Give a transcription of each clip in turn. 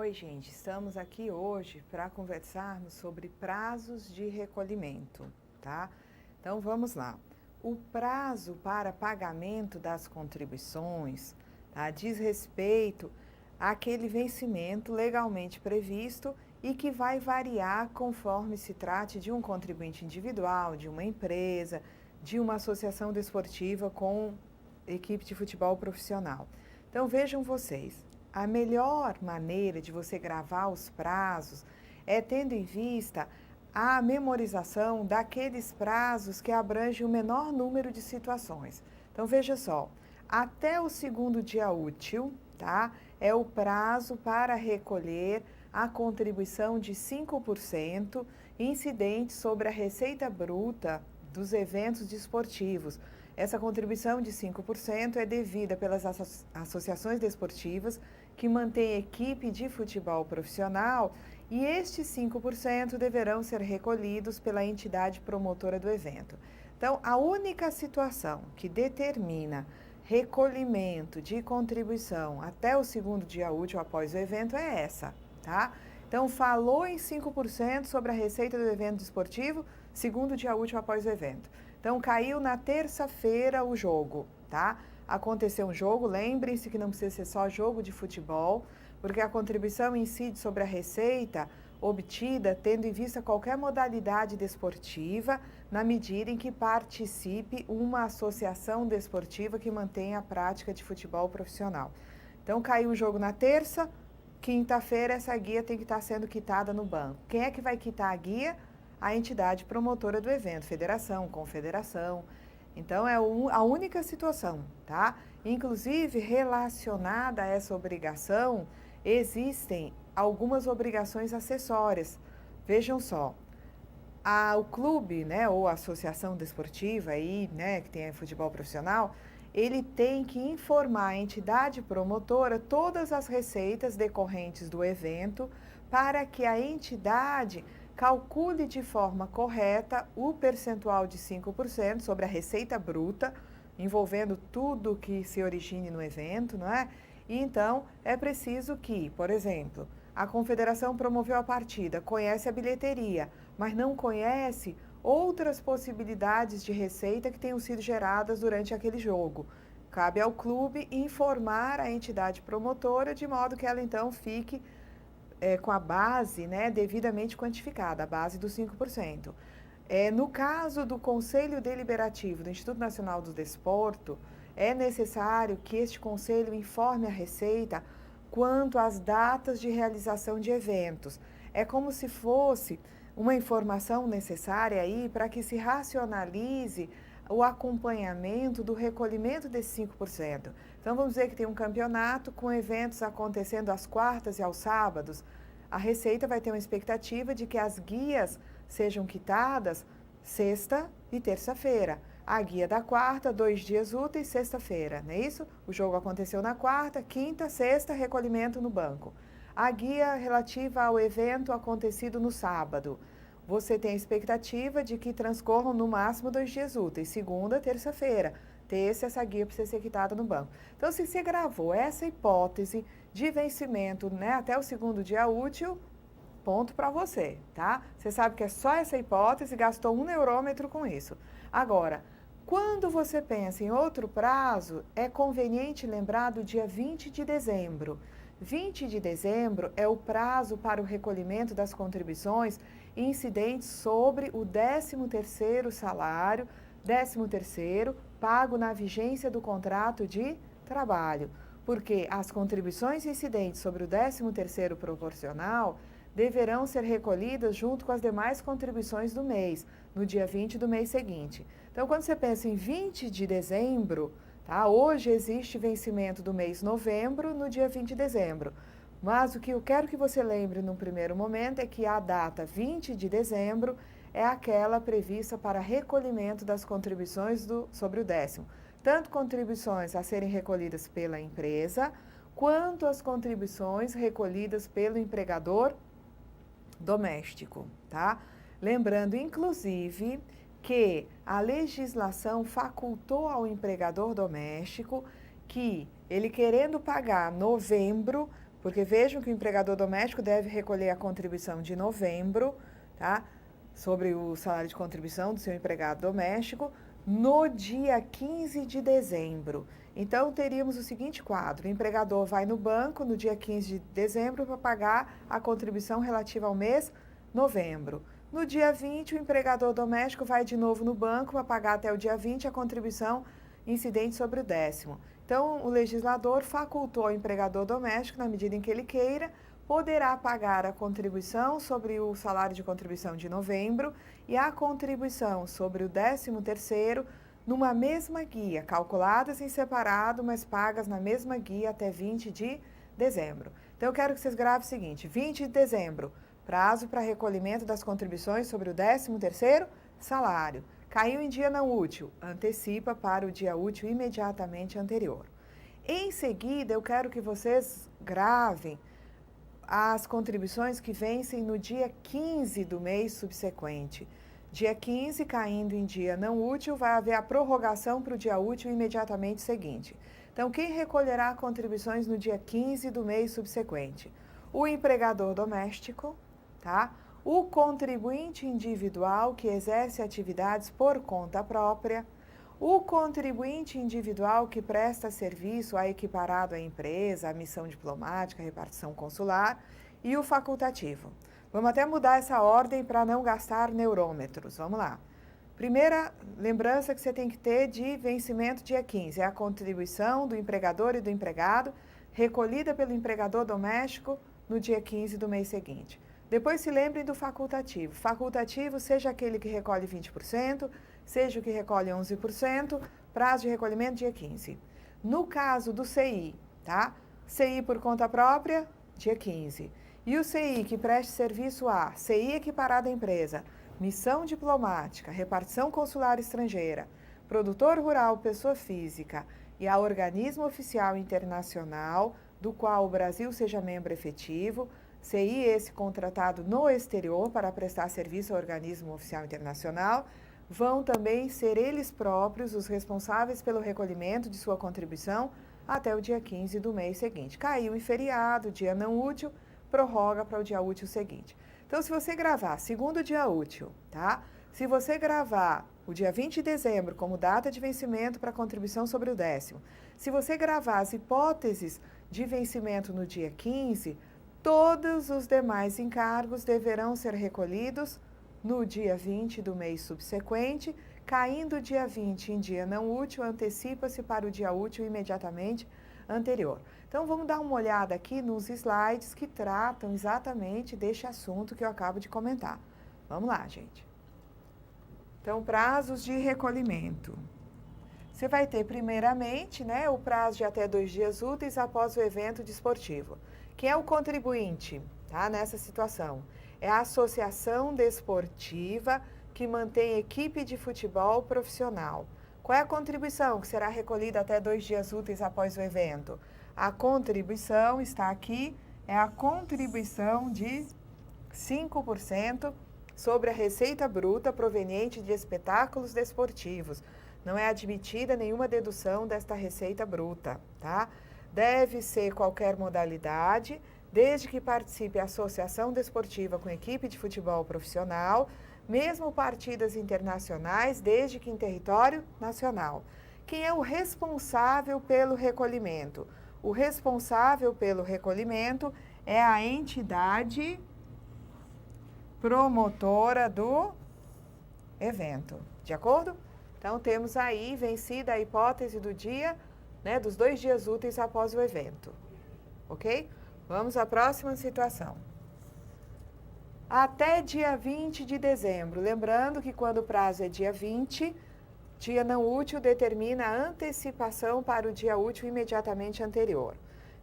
Oi, gente, estamos aqui hoje para conversarmos sobre prazos de recolhimento, tá? Então vamos lá. O prazo para pagamento das contribuições, tá, diz respeito àquele vencimento legalmente previsto e que vai variar conforme se trate de um contribuinte individual, de uma empresa, de uma associação desportiva com equipe de futebol profissional. Então vejam vocês. A melhor maneira de você gravar os prazos é tendo em vista a memorização daqueles prazos que abrangem o menor número de situações. Então, veja só, até o segundo dia útil, tá? É o prazo para recolher a contribuição de 5% incidente sobre a receita bruta dos eventos desportivos. Essa contribuição de 5% é devida pelas associações desportivas que mantêm equipe de futebol profissional e estes 5% deverão ser recolhidos pela entidade promotora do evento. Então, a única situação que determina recolhimento de contribuição até o segundo dia útil após o evento é essa, tá? Então, falou em 5% sobre a receita do evento desportivo, segundo dia útil após o evento. Então, caiu na terça-feira o jogo, tá? Aconteceu um jogo, lembrem-se que não precisa ser só jogo de futebol, porque a contribuição incide sobre a receita obtida tendo em vista qualquer modalidade desportiva, na medida em que participe uma associação desportiva que mantenha a prática de futebol profissional. Então, caiu o jogo na terça, quinta-feira essa guia tem que estar sendo quitada no banco. Quem é que vai quitar a guia? A entidade promotora do evento, federação, confederação. Então, é a única situação, tá? Inclusive, relacionada a essa obrigação, existem algumas obrigações acessórias. Vejam só, o clube, né, ou a associação desportiva aí, né, que tem futebol profissional, ele tem que informar a entidade promotora todas as receitas decorrentes do evento para que a entidade calcule de forma correta o percentual de 5% sobre a receita bruta, envolvendo tudo que se origine no evento, não é? E então, é preciso que, por exemplo, a confederação promoveu a partida, conhece a bilheteria, mas não conhece outras possibilidades de receita que tenham sido geradas durante aquele jogo. Cabe ao clube informar a entidade promotora de modo que ela então fique com a base, né, devidamente quantificada, a base dos 5%. No caso do Conselho Deliberativo do Instituto Nacional do Desporto, é necessário que este conselho informe a Receita quanto às datas de realização de eventos. É como se fosse uma informação necessária aí para que se racionalize o acompanhamento do recolhimento desses 5%. Então, vamos dizer que tem um campeonato com eventos acontecendo às quartas e aos sábados. A Receita vai ter uma expectativa de que as guias sejam quitadas sexta e terça-feira. A guia da quarta, 2 dias úteis, sexta-feira, não é isso? O jogo aconteceu na quarta, quinta, sexta, recolhimento no banco. A guia relativa ao evento acontecido no sábado. Você tem a expectativa de que transcorram no máximo 2 dias úteis, segunda, terça-feira. Terça, essa guia precisa ser quitada no banco. Então, se você gravou essa hipótese de vencimento, né, até o segundo dia útil, ponto para você, tá? Você sabe que é só essa hipótese, gastou 1 neurômetro com isso. Agora, quando você pensa em outro prazo, é conveniente lembrar do dia 20 de dezembro. 20 de dezembro é o prazo para o recolhimento das contribuições incidentes sobre o 13º salário, 13º, pago na vigência do contrato de trabalho. Porque as contribuições incidentes sobre o 13º proporcional deverão ser recolhidas junto com as demais contribuições do mês, no dia 20 do mês seguinte. Então, quando você pensa em 20 de dezembro, tá? Hoje existe vencimento do mês novembro no dia 20 de dezembro. Mas o que eu quero que você lembre num primeiro momento é que a data 20 de dezembro é aquela prevista para recolhimento das contribuições sobre o 10º. Tanto contribuições a serem recolhidas pela empresa, quanto as contribuições recolhidas pelo empregador doméstico, tá? Lembrando, inclusive, que a legislação facultou ao empregador doméstico que ele querendo pagar novembro, Porque vejam que o empregador doméstico deve recolher a contribuição de novembro, tá? Sobre o salário de contribuição do seu empregado doméstico, no dia 15 de dezembro. Então, teríamos o seguinte quadro: o empregador vai no banco no dia 15 de dezembro para pagar a contribuição relativa ao mês novembro. No dia 20, o empregador doméstico vai de novo no banco para pagar até o dia 20 a contribuição incidente sobre o 10º. Então, o legislador facultou ao empregador doméstico, na medida em que ele queira, poderá pagar a contribuição sobre o salário de contribuição de novembro e a contribuição sobre o 13º numa mesma guia, calculadas em separado, mas pagas na mesma guia até 20 de dezembro. Então, eu quero que vocês gravem o seguinte: 20 de dezembro, prazo para recolhimento das contribuições sobre o 13º salário. Caiu em dia não útil, antecipa para o dia útil imediatamente anterior. Em seguida, eu quero que vocês gravem as contribuições que vencem no dia 15 do mês subsequente. Dia 15, caindo em dia não útil, vai haver a prorrogação para o dia útil imediatamente seguinte. Então, quem recolherá contribuições no dia 15 do mês subsequente? O empregador doméstico, tá? O contribuinte individual que exerce atividades por conta própria, o contribuinte individual que presta serviço a equiparado à empresa, à missão diplomática, à repartição consular, e o facultativo. Vamos até mudar essa ordem para não gastar neurômetros. Vamos lá. Primeira lembrança que você tem que ter de vencimento dia 15 é a contribuição do empregador e do empregado, recolhida pelo empregador doméstico no dia 15 do mês seguinte. Depois se lembrem do facultativo. Facultativo, seja aquele que recolhe 20%, seja o que recolhe 11%, prazo de recolhimento dia 15. No caso do CI, tá? CI por conta própria, dia 15. E o CI que preste serviço a CI equiparado à empresa, missão diplomática, repartição consular estrangeira, produtor rural, pessoa física e a organismo oficial internacional do qual o Brasil seja membro efetivo, CI esse contratado no exterior para prestar serviço ao organismo oficial internacional, vão também ser eles próprios os responsáveis pelo recolhimento de sua contribuição até o dia 15 do mês seguinte. Caiu em feriado, dia não útil, prorroga para o dia útil seguinte. Então, se você gravar segundo dia útil, tá? Se você gravar o dia 20 de dezembro como data de vencimento para a contribuição sobre o 10º, se você gravar as hipóteses de vencimento no dia 15, todos os demais encargos deverão ser recolhidos no dia 20 do mês subsequente. Caindo o dia 20 em dia não útil, antecipa-se para o dia útil imediatamente anterior. Então, vamos dar uma olhada aqui nos slides que tratam exatamente deste assunto que eu acabo de comentar. Vamos lá, gente. Então, prazos de recolhimento. Você vai ter, primeiramente, né, o prazo de até 2 dias úteis após o evento desportivo. Quem é o contribuinte, tá, nessa situação? É a associação desportiva que mantém equipe de futebol profissional. Qual é a contribuição que será recolhida até 2 dias úteis após o evento? A contribuição está aqui, é a contribuição de 5% sobre a receita bruta proveniente de espetáculos desportivos. Não é admitida nenhuma dedução desta receita bruta, tá? Deve ser qualquer modalidade, desde que participe a associação desportiva com equipe de futebol profissional, mesmo partidas internacionais, desde que em território nacional. Quem é o responsável pelo recolhimento? O responsável pelo recolhimento é a entidade promotora do evento, de acordo? Então, temos aí vencida a hipótese do dia, né, dos 2 dias úteis após o evento, ok? Vamos à próxima situação. Até dia 20 de dezembro. Lembrando que quando o prazo é dia 20, dia não útil determina a antecipação para o dia útil imediatamente anterior.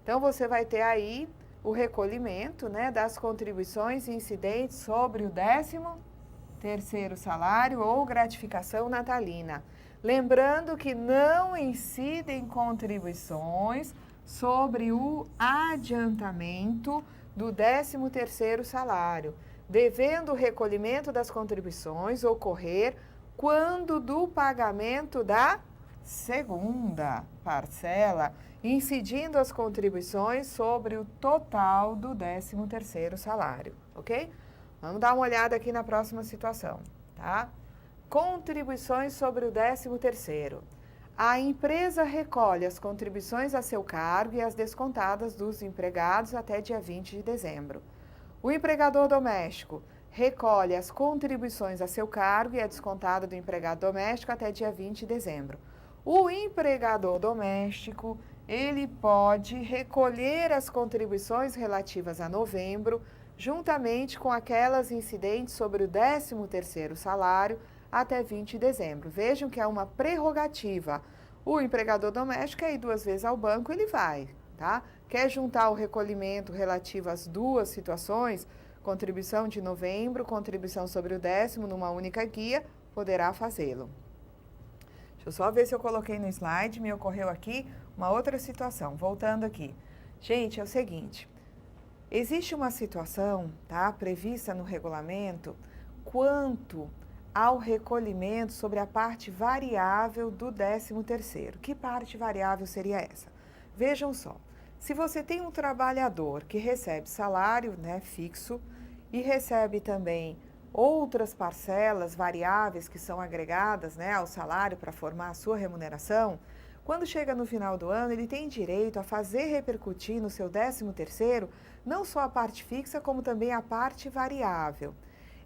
Então, você vai ter aí o recolhimento, né, das contribuições incidentes sobre o 13º salário ou gratificação natalina. Lembrando que não incidem contribuições sobre o adiantamento do 13º salário, devendo o recolhimento das contribuições ocorrer quando do pagamento da segunda parcela, incidindo as contribuições sobre o total do 13º salário, ok? Vamos dar uma olhada aqui na próxima situação, tá? Contribuições sobre o 13º. A empresa recolhe as contribuições a seu cargo e as descontadas dos empregados até dia 20 de dezembro. O empregador doméstico recolhe as contribuições a seu cargo e é descontada do empregado doméstico até dia 20 de dezembro. O empregador doméstico, ele pode recolher as contribuições relativas a novembro, juntamente com aquelas incidentes sobre o 13º salário, até 20 de dezembro. Vejam que é uma prerrogativa. O empregador doméstico quer ir 2 vezes ao banco, ele vai, tá? Quer juntar o recolhimento relativo às 2 situações, contribuição de novembro, contribuição sobre o 10º numa única guia, poderá fazê-lo. Deixa eu só ver se eu coloquei no slide, me ocorreu aqui uma outra situação. Voltando aqui. Gente, é o seguinte, existe uma situação, tá, prevista no regulamento, quanto ao recolhimento sobre a parte variável do 13º. Que parte variável seria essa? Vejam só, se você tem um trabalhador que recebe salário, né, fixo e recebe também outras parcelas variáveis que são agregadas, né, ao salário para formar a sua remuneração, quando chega no final do ano, ele tem direito a fazer repercutir no seu 13º não só a parte fixa, como também a parte variável.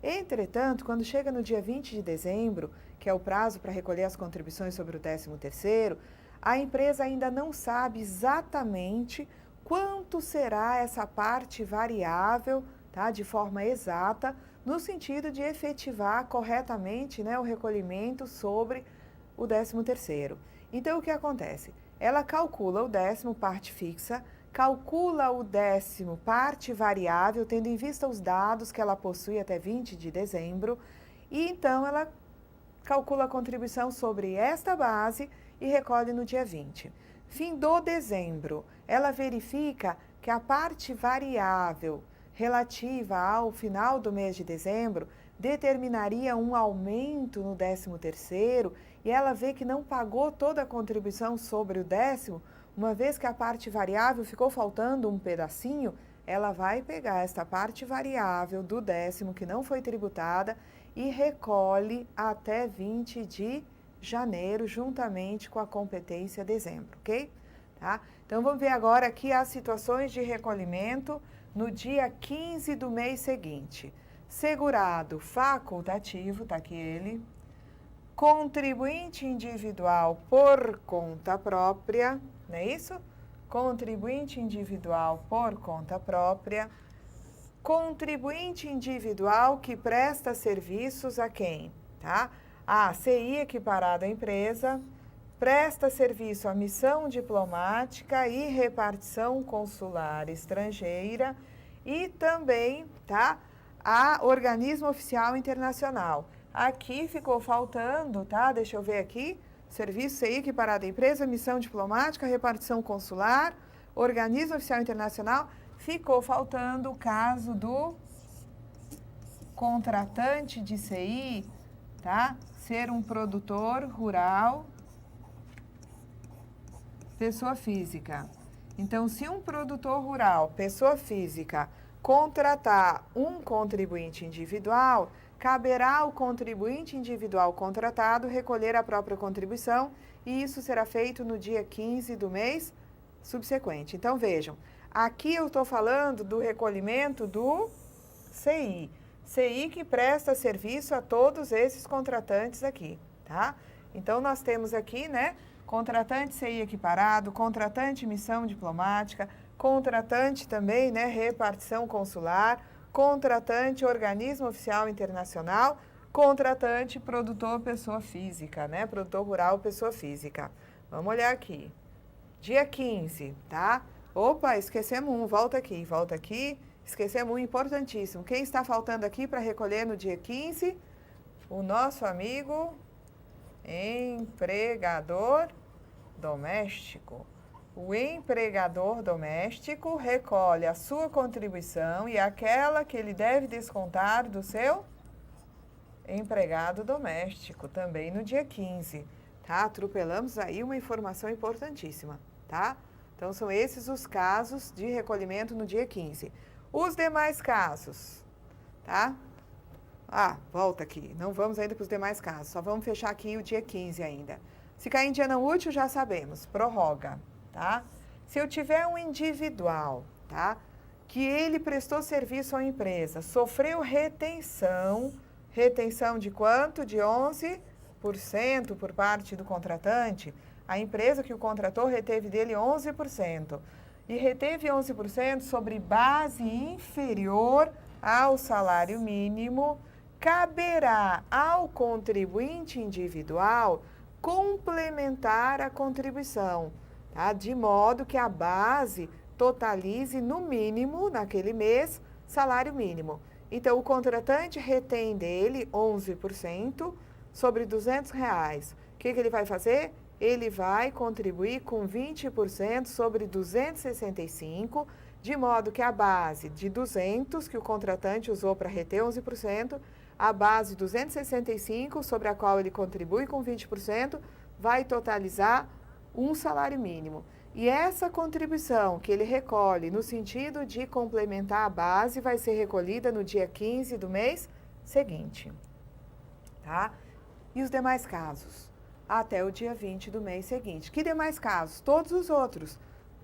Entretanto, quando chega no dia 20 de dezembro, que é o prazo para recolher as contribuições sobre o 13º, a empresa ainda não sabe exatamente quanto será essa parte variável, tá, de forma exata, no sentido de efetivar corretamente, né, o recolhimento sobre o 13º. Então, o que acontece? Ela calcula o 10º, parte fixa, calcula o 10º, parte variável, tendo em vista os dados que ela possui até 20 de dezembro, e então ela calcula a contribuição sobre esta base e recolhe no dia 20. Findou dezembro, ela verifica que a parte variável relativa ao final do mês de dezembro determinaria um aumento no 13º e ela vê que não pagou toda a contribuição sobre o 10º, uma vez que a parte variável ficou faltando um pedacinho, ela vai pegar esta parte variável do 10º que não foi tributada e recolhe até 20 de janeiro, juntamente com a competência dezembro, ok? Tá? Então, vamos ver agora aqui as situações de recolhimento no dia 15 do mês seguinte. Segurado facultativo, tá aqui ele. Contribuinte individual por conta própria, não é isso? Contribuinte individual por conta própria. Contribuinte individual que presta serviços a quem? Tá? A CI equiparado à empresa, presta serviço à missão diplomática e repartição consular estrangeira e também, tá, a organismo oficial internacional. Aqui ficou faltando, tá? Deixa eu ver aqui. Serviço CI equiparado à empresa, missão diplomática, repartição consular, organismo oficial internacional. Ficou faltando o caso do contratante de CI, tá? Ser um produtor rural, pessoa física. Então, se um produtor rural, pessoa física, contratar um contribuinte individual, caberá ao contribuinte individual contratado recolher a própria contribuição e isso será feito no dia 15 do mês subsequente. Então, vejam, aqui eu estou falando do recolhimento do CI. CI que presta serviço a todos esses contratantes aqui, tá? Então, nós temos aqui, né, contratante CI equiparado, contratante missão diplomática, contratante também, né, repartição consular, contratante organismo oficial internacional, contratante produtor pessoa física, né, produtor rural pessoa física. Vamos olhar aqui. Dia 15, tá? Opa, esquecemos um, volta aqui, esquecemos um importantíssimo. Quem está faltando aqui para recolher no dia 15? O nosso amigo empregador doméstico. O empregador doméstico recolhe a sua contribuição e aquela que ele deve descontar do seu empregado doméstico, também no dia 15. tá? Atropelamos aí uma informação importantíssima, tá? Então, são esses os casos de recolhimento no dia 15. Os demais casos, tá? Volta aqui. Não vamos ainda para os demais casos. Só vamos fechar aqui o dia 15 ainda. Se cair em dia não útil, já sabemos. Prorroga, tá? Se eu tiver um individual, tá? Que ele prestou serviço à empresa, sofreu retenção. Retenção de quanto? De 11% por parte do contratante. A empresa que o contratou reteve dele 11%. E reteve 11% sobre base inferior ao salário mínimo. Caberá ao contribuinte individual complementar a contribuição, tá? De modo que a base totalize no mínimo, naquele mês, salário mínimo. Então, o contratante retém dele 11% sobre R$200. O que ele vai fazer? Ele vai contribuir com 20% sobre 265, de modo que a base de 200, que o contratante usou para reter 11%, a base 265, sobre a qual ele contribui com 20%, vai totalizar um salário mínimo. E essa contribuição que ele recolhe no sentido de complementar a base vai ser recolhida no dia 15 do mês seguinte, tá? E os demais casos? Até o dia 20 do mês seguinte. Que demais casos? Todos os outros,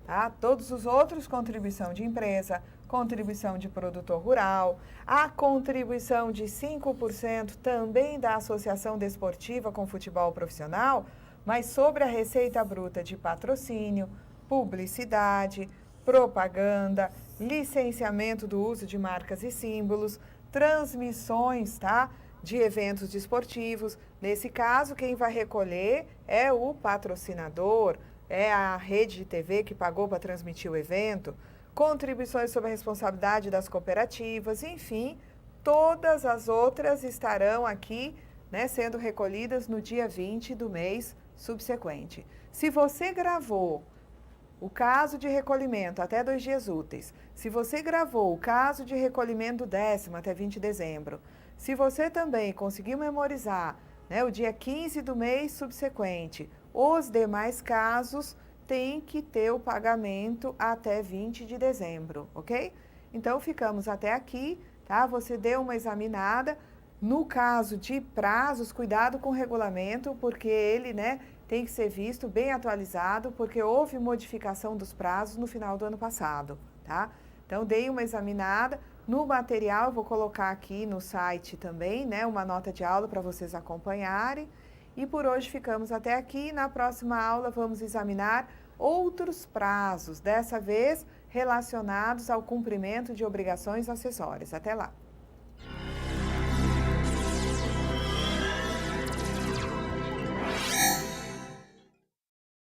tá? Todos os outros, contribuição de empresa, contribuição de produtor rural, a contribuição de 5% também da associação desportiva com futebol profissional, mas sobre a receita bruta de patrocínio, publicidade, propaganda, licenciamento do uso de marcas e símbolos, transmissões, tá? De eventos desportivos. Nesse caso, quem vai recolher é o patrocinador, é a rede de TV que pagou para transmitir o evento, contribuições sobre a responsabilidade das cooperativas, enfim, todas as outras estarão aqui, né, sendo recolhidas no dia 20 do mês subsequente. Se você gravou o caso de recolhimento até 2 dias úteis, se você gravou o caso de recolhimento do 10º até 20 de dezembro, se você também conseguiu memorizar, né, o dia 15 do mês subsequente, os demais casos têm que ter o pagamento até 20 de dezembro, ok? Então, ficamos até aqui, tá? Você deu uma examinada. No caso de prazos, cuidado com o regulamento, porque ele, né, tem que ser visto bem atualizado, porque houve modificação dos prazos no final do ano passado, tá? Então, dei uma examinada. No material, eu vou colocar aqui no site também, né, uma nota de aula para vocês acompanharem. E por hoje ficamos até aqui. Na próxima aula, vamos examinar outros prazos, dessa vez relacionados ao cumprimento de obrigações acessórias. Até lá!